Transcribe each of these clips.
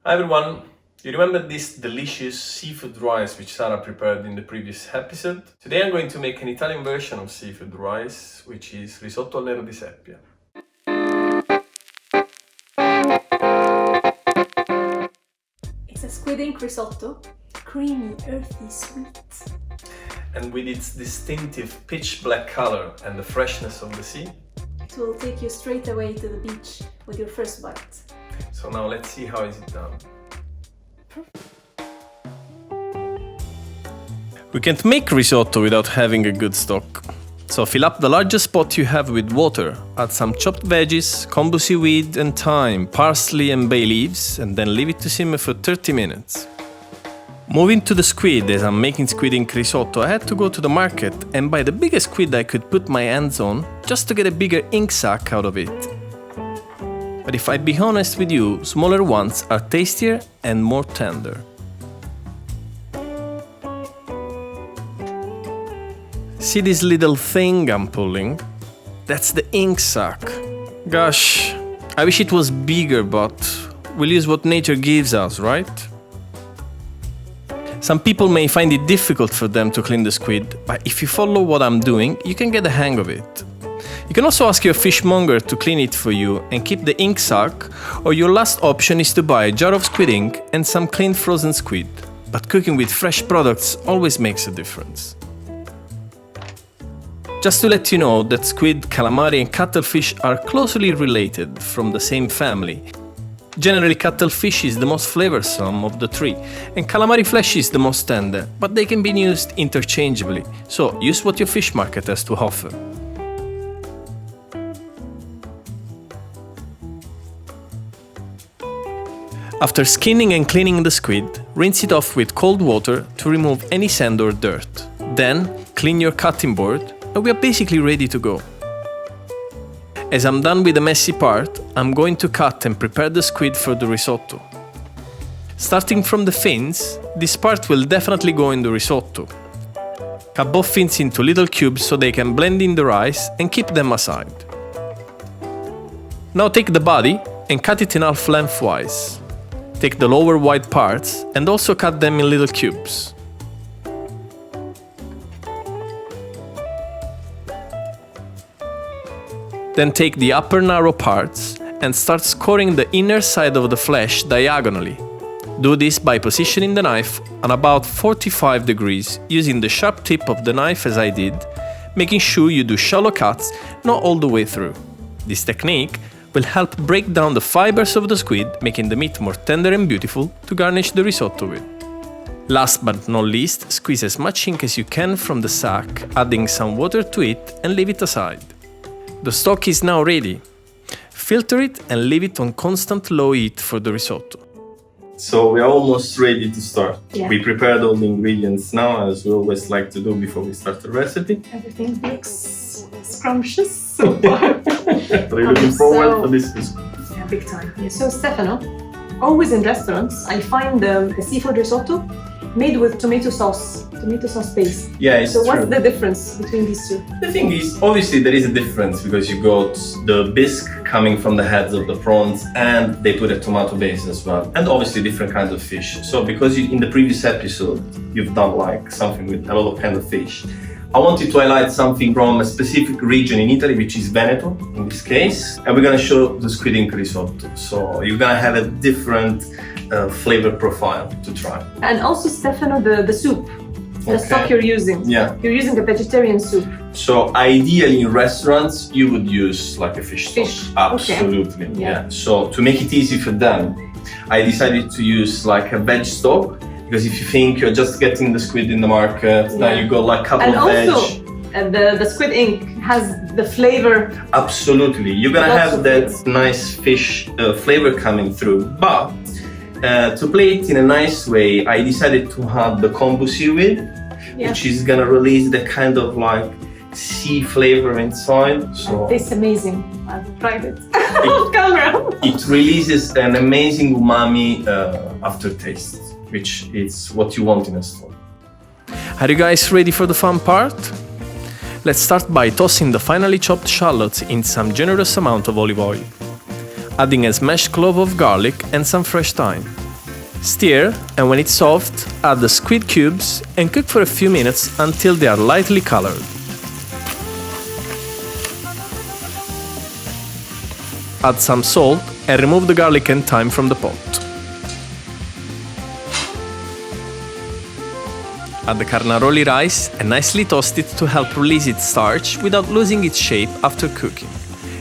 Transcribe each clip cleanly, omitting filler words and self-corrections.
Hi everyone! You remember this delicious seafood rice which Sarah prepared in the previous episode? Today I'm going to make an Italian version of seafood rice, which is risotto al Nero di Seppia. It's a squid ink risotto, creamy, earthy, sweet. And with its distinctive pitch black color and the freshness of the sea, It will take you straight away to the beach with your first bite. so now let's see how is it done. We can't make risotto without having a good stock. So fill up the largest pot you have with water, add some chopped veggies, kombu seaweed and thyme, parsley and bay leaves, and then leave it to simmer for 30 minutes. Moving to the squid, as I'm making squid ink risotto, I had to go to the market and buy the biggest squid I could put my hands on, just to get a bigger ink sac out of it. But if I be honest with you, smaller ones are tastier and more tender. See this little thing I'm pulling? That's the ink sac. Gosh, I wish it was bigger, but we'll use what nature gives us, right? Some people may find it difficult for them to clean the squid, but if you follow what I'm doing, you can get the hang of it. You can also ask your fishmonger to clean it for you and keep the ink sac, or your last option is to buy a jar of squid ink and some clean frozen squid. But cooking with fresh products always makes a difference. Just to let you know that squid, calamari and cuttlefish are closely related, from the same family. Generally, cuttlefish is the most flavorsome of the three, and calamari flesh is the most tender, but they can be used interchangeably, so use what your fish market has to offer. After skinning and cleaning the squid, rinse it off with cold water to remove any sand or dirt. Then, clean your cutting board, and we are basically ready to go. As I'm done with the messy part, I'm going to cut and prepare the squid for the risotto. Starting from the fins, this part will definitely go in the risotto. Cut both fins into little cubes so they can blend in the rice and keep them aside. Now take the body and cut it in half lengthwise. Take the lower white parts and also cut them in little cubes. Then take the upper narrow parts and start scoring the inner side of the flesh diagonally. Do this by positioning the knife on about 45 degrees using the sharp tip of the knife as I did, making sure you do shallow cuts, not all the way through. This technique will help break down the fibers of the squid, making the meat more tender and beautiful to garnish the risotto with. Last but not least, squeeze as much ink as you can from the sac, adding some water to it and leave it aside. The stock is now ready. Filter it and leave it on constant low heat for the risotto. So we are almost ready to start. Yeah. We prepared all the ingredients now, as we always like to do before we start the recipe. Everything looks scrumptious so far. Are you looking forward for this? Yeah, big time. Yeah. So Stefano, always in restaurants, I find the seafood risotto made with tomato sauce base. Yeah, it's So true. what's the difference between these two? The thing is, obviously there is a difference because you got the bisque coming from the heads of the prawns and they put a tomato base as well. And obviously different kinds of fish. So because in the previous episode, you've done like something with a lot of kinds of fish, I wanted to highlight something from a specific region in Italy, which is Veneto in this case. And we're gonna show the squid ink risotto. So you're gonna have a different flavor profile to try. And also Stefano, the soup, the Okay. stock you're using. Yeah. You're using a vegetarian soup. So ideally in restaurants, you would use like a fish stock. Fish, Absolutely, okay. yeah. Yeah. So to make it easy for them, I decided to use like a veg stock because if you think you're just getting the squid in the market, now Yeah. you got like a couple And of also, veg. the squid ink has the flavor. Absolutely, you're gonna Lots have of that flavor. nice fish flavor coming through. But to play it in a nice way, I decided to have the kombu seaweed, Yeah. which is gonna release the kind of like sea flavor inside. So It tastes amazing. I've tried it off camera. it releases an amazing umami aftertaste, which is what you want in a store. Are you guys ready for the fun part? Let's start by tossing the finely chopped shallots in some generous amount of olive oil, adding a smashed clove of garlic and some fresh thyme. Stir, and when it's soft, add the squid cubes and cook for a few minutes until they are lightly colored. Add some salt and remove the garlic and thyme from the pot. Add the carnaroli rice and nicely toast it to help release its starch without losing its shape after cooking.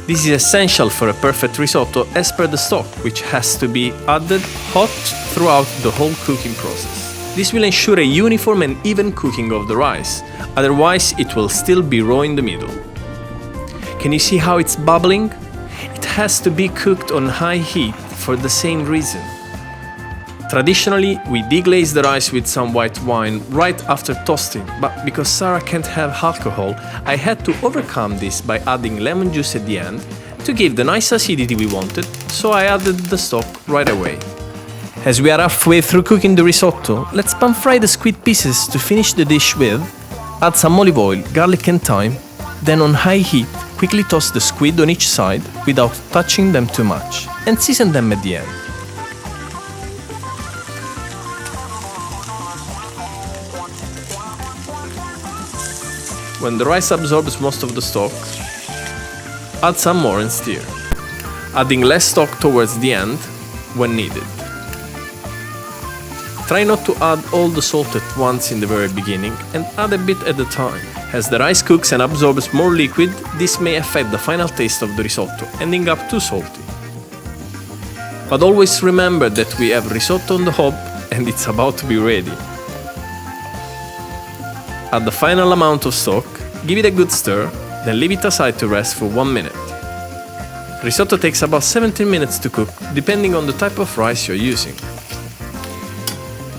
This is essential for a perfect risotto as per the stock, which has to be added hot throughout the whole cooking process. This will ensure a uniform and even cooking of the rice, otherwise it will still be raw in the middle. Can you see how it's bubbling? It has to be cooked on high heat for the same reason. Traditionally, we deglaze the rice with some white wine right after toasting, but because Sarah can't have alcohol, I had to overcome this by adding lemon juice at the end to give the nice acidity we wanted, so I added the stock right away. As we are halfway through cooking the risotto, let's pan-fry the squid pieces to finish the dish with. Add some olive oil, garlic and thyme, then on high heat, quickly toss the squid on each side without touching them too much, and season them at the end. When the rice absorbs most of the stock, add some more and stir, adding less stock towards the end when needed. Try not to add all the salt at once in the very beginning and add a bit at a time. As the rice cooks and absorbs more liquid, this may affect the final taste of the risotto, ending up too salty. But always remember that we have risotto on the hob and it's about to be ready. Add the final amount of stock, give it a good stir, then leave it aside to rest for 1 minute. Risotto takes about 17 minutes to cook, depending on the type of rice you're using.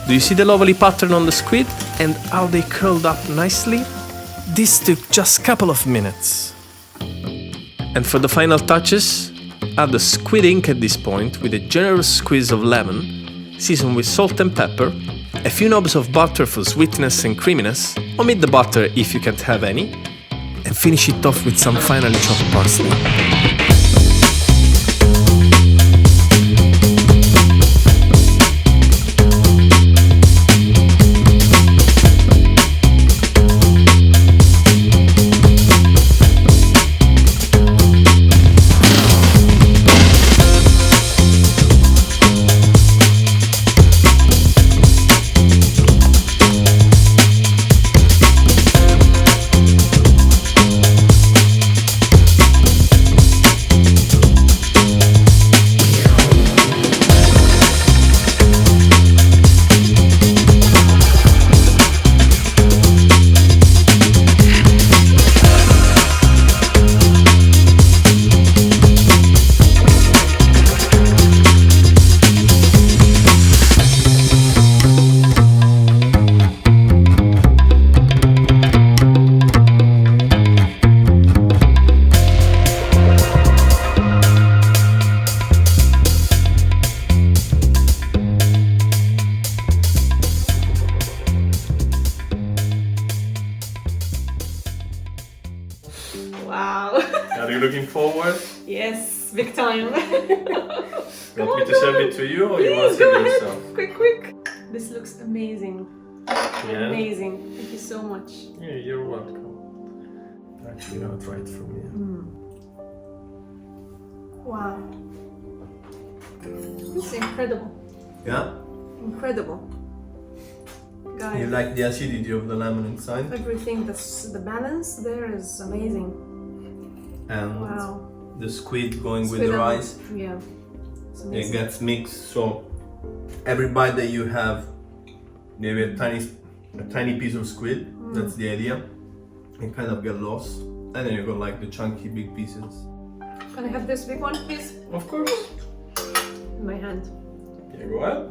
Do you see the lovely pattern on the squid and how they curled up nicely? This took just a couple of minutes. And for the final touches, add the squid ink at this point with a generous squeeze of lemon, season with salt and pepper, a few knobs of butter for sweetness and creaminess, omit the butter if you can't have any, and finish it off with some finely chopped parsley. Wow. Are you looking forward? Yes, big time. Want me to serve it to you or you want to Please, go serve it ahead. yourself? Quick. This looks amazing. Yeah? Amazing. Thank you so much. Yeah, you're welcome. Actually, I'll try it from here. Wow. It's incredible. Yeah? Incredible. Guys, You like the acidity of the lemon inside? everything, the balance there is amazing. And Wow. the squid going with Squid the and- rice. Yeah. It's It amazing. gets mixed, so every bite that you have, maybe a tiny piece of squid. That's the idea. You kind of get lost, and then you got like the chunky big pieces. Can I have this big one, please? Of course. In my hand. Yeah, go ahead.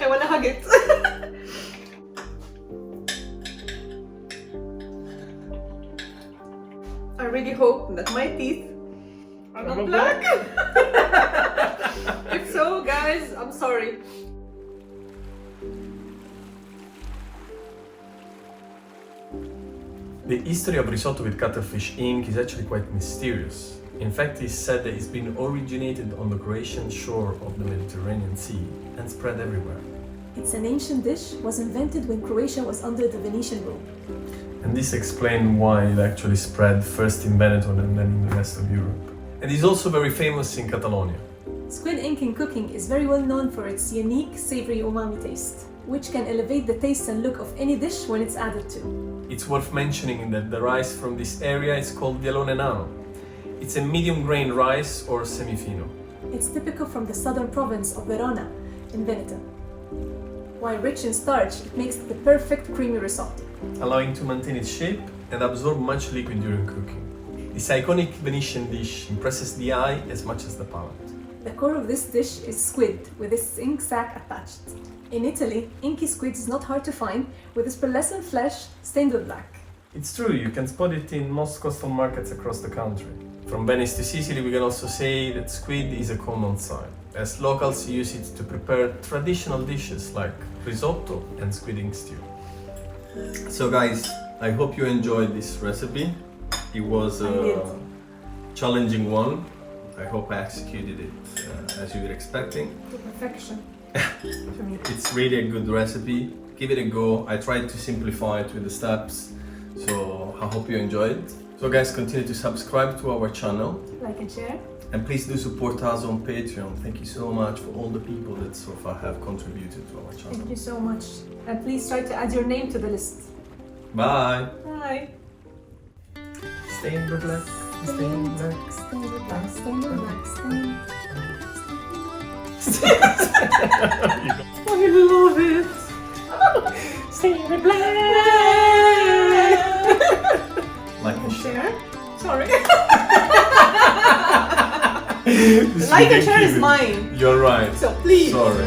I wanna hug it. I really hope that my teeth are not black. If so, guys, I'm sorry. The history of risotto with cuttlefish ink is actually quite mysterious. In fact, it's said that it's been originated on the Croatian shore of the Mediterranean Sea and spread everywhere. It's an ancient dish, was invented when Croatia was under the Venetian rule. And this explains why it actually spread first in Veneto and then in the rest of Europe. And it's also very famous in Catalonia. Squid ink in cooking is very well known for its unique savory umami taste, which can elevate the taste and look of any dish when it's added to. It's worth mentioning that the rice from this area is called Dialone Nano. It's a medium grain rice or semifino. It's typical from the southern province of Verona in Veneto. While rich in starch, it makes the perfect creamy risotto, allowing to maintain its shape and absorb much liquid during cooking. This iconic Venetian dish impresses the eye as much as the palate. The core of this dish is squid, with its ink sac attached. In Italy, inky squid is not hard to find, with its pearlescent flesh stained with black. It's true, you can spot it in most coastal markets across the country. From Venice to Sicily, we can also say that squid is a common sight, as locals use it to prepare traditional dishes like risotto and squid ink stew. So guys, I hope you enjoyed this recipe. It was a challenging one. I hope I executed it as you were expecting. To perfection. For me. It's really a good recipe. Give it a go. I tried to simplify it with the steps, so I hope you enjoyed it. So guys, continue to subscribe to our channel. Like and share. And please do support us on Patreon. Thank you so much for all the people that so far have contributed to our channel. Thank you so much. And please try to add your name to the list. Bye. Bye. Stay in good luck. Stay in black. Stay in black. Stay in black. I love it. Stay in black. Like and share. Sorry. Like and share is mine. You're right. So please. Sorry.